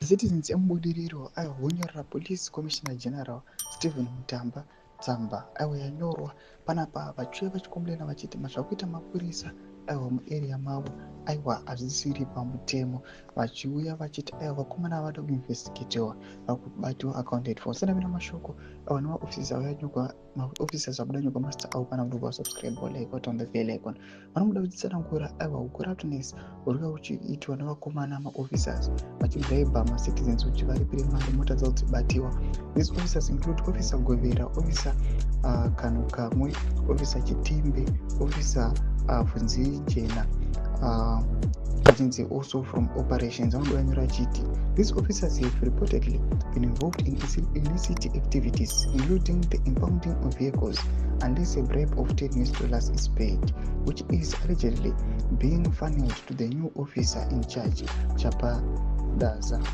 Citizens emubudiriro aihonyorera Police Commissioner General Stephen Mutamba tsamba aiwa yanyorwa panapa vachiuya vachikomberana vachiti zvaakuita mapurisa aiwa muarea mavo aiwa hazvisiri pamutemo, vachiuya vachiti aiwa vakomana vada kuinvestigetiwa vakubatiwa accounted for. Sendamira mashoko aiwa nemaofficers vayanyogwa maofficers vabuda nyogwa mazita avo pana kuti vasubscribe like on the bell icon vanomuda kuchitsanangura aiwa corruptness hurikuva huchiitwa nevakomana maofficers vachibraiba macitizens kuti varipire mari mota dzavo dzibatiwa. These officers include Officer Govera, Officer Kanukamwe, Officer Chitimbe, Officer Funzijena, agency also from operations. These officers have reportedly been involved in illicit activities, including the impounding of vehicles, unless a bribe of $10 is paid, which is allegedly being funneled to the new officer in charge, Chapa Daza.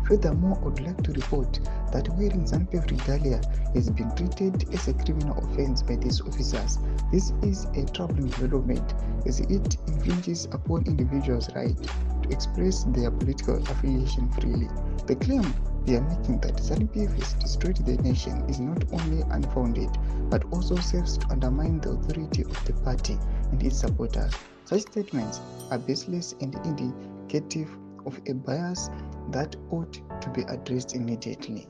Furthermore, I would like to report that wearing Zampev regalia has been treated as a criminal offense by these officers. This is a troubling development as it infringes upon individuals' right to express their political affiliation freely. The claim they are making that ZANU-PF has destroyed the nation is not only unfounded but also serves to undermine the authority of the party and its supporters. Such statements are baseless and indicative of a bias that ought to be addressed immediately.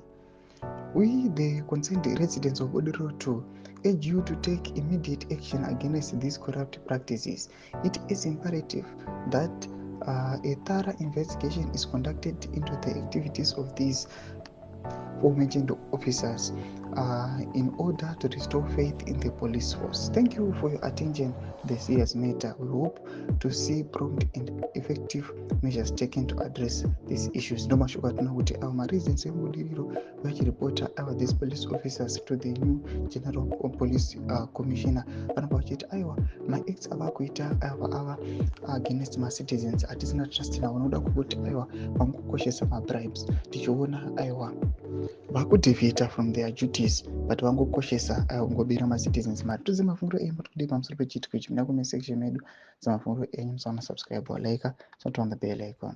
We, the concerned residents of Odero 2, urge you to take immediate action against these corrupt practices. It is imperative that a thorough investigation is conducted into the activities of these aforementioned officers in order to restore faith in the police force. Thank you for your attention to the serious matter. We hope to see prompt and effective measures taken to address these issues. No mashuka tunakuti our reasons emubudiriro vachiripota our these police officers to the new general police commissioner panapa vachiti aiwa maacts avakuita ava against macitizens hatisina trust navo noda kuti aiwa vangokoshesa mabribes tichiona aiwa vakudevita from their duties but vangokoshesa ngobira macitizens mari. Tudze mafungiro enyu matikudivi pamusoro pechiitiko ichi muna comment section medu dzamafungiro enyu musaona subscribe or like, so turn on the bell icon.